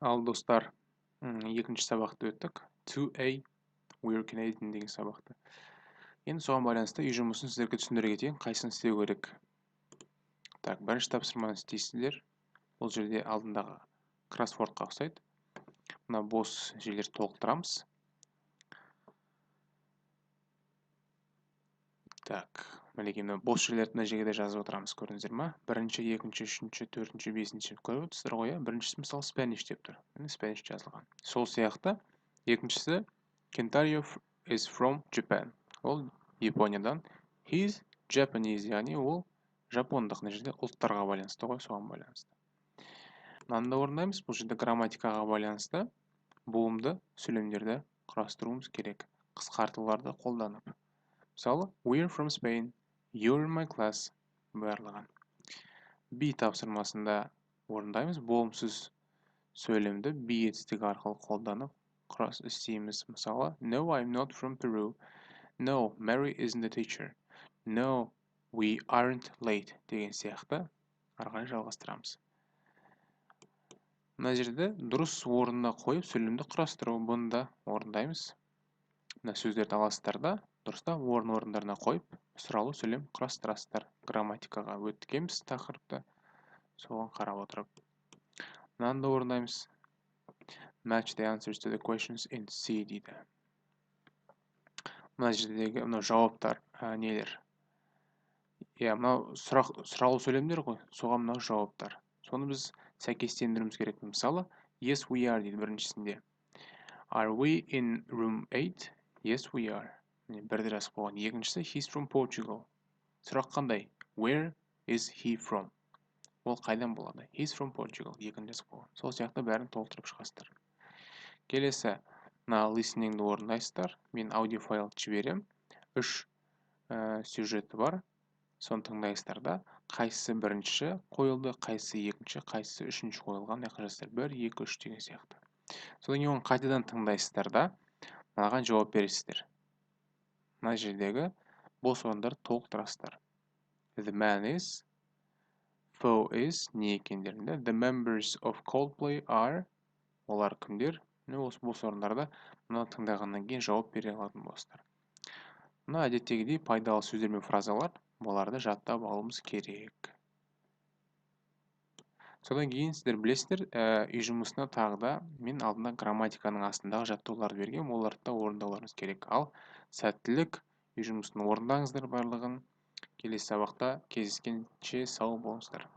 Ал достар, екінші сабақты өттік. 2A We're Canadian деген сабақты. Енді соған байланысты үй жұмысын сіздерге түсіндіре кетейін, қайсысын істеу керек. Так, бірінші тапсырманы істейсіздер. Бұл жерде алдындағы кроссвордқа ұқсайды. Мына бос жерлерді толықтырамыз. Так, мінекей мына бос жерлерді мына жерге де жазып отырамыз, көрдіңіздер ма? Бірінші, екінші, үшінші, төртінші, бесінші көріп отырсыздар ғой, иә? Біріншісі мысалы Spanish деп тұр. Spanish жазылған. Сол сияқты екіншісі Kentario is from Japan. Ол Япониядан. He's Japanese, яғни ол жапондық, мына жерде ұлттарға байланысты ғой, соған байланысты. Мынаны да орындаймыз. Бұл жерде грамматикаға байланысты буымды сөйлемдерді құрастыруымыз керек. Қысқартуларды қолданып. Мысалы, we're from Spain, you're in my class, барлығы. Be тапсырмасында орындаймыз. Болымсыз сөйлемді be етістігі арқылы қолданып істейміз. Мысалы, no, I'm not from Peru. No, Mary isn't a teacher. No, we aren't late. Деген сияқты арқылы жалғастырамыз. Мына жерде дұрыс орнына қойып сөйлемді құрастыру, бұны да орындаймыз. Мына сөздерді аласыздар да, дұрыста орындарына қойып, сұралу сөйлем құрастырасыздар. Грамматикаға өткенбіз тақырыпты, соған қарап отырып. Мынаны да орындаймыз. Match the answers to the questions in C дейді. Мына жердегі жауаптар нелер? Мынау сұралу сөйлемдер ғой, соған мынау жауаптар. Соны біз сәйкестендіруіміз керек. Мысалы, yes we are дейді біріншісінде. Are we in room 8? Yes we are. Бірді жазып қойған. Екіншісі he's from Portugal. Сұрақ қандай? Where is he from? Ол қайдан болады? He's from Portugal. Екінші жазып қойған. Сол сияқты бәрін толтырып шығасыздар. Келесі, мына listeningді орындайсыздар. Мен аудиофайл жіберем. 3 сюжеті бар. Соны тыңдайсыздар да, қайсысы бірінші қойылды, қайсысы екінші, қайсысы үшінші қойылған, жазасыздар. 1, 2, 3 деген сияқты. Содан кейін оны қайтадан тыңдайсыздар да, мынаған жауап бересіздер. Мына жердегі бос орындарды толықтырасыздар. The man is, Fo is, не екендерінде. The members of Coldplay are, олар кімдер? Осы бос орындарда мына тыңдағаннан кейін жауап бере алатын боласыздар. Мына әдеттегідей пайдалы сөздер мен фразалар, оларды жаттап алуымыз керек. Содан кейін сіздер білесіздер, үй жұмысына тағы да мен алдында грамматиканың астындағы жаттауларды берген, оларды да орындауларыңыз керек. Ал сәттілік, үй жұмысын орындаңыздар барлығын. Келесі сабақта кездескенше сау болыңыздар.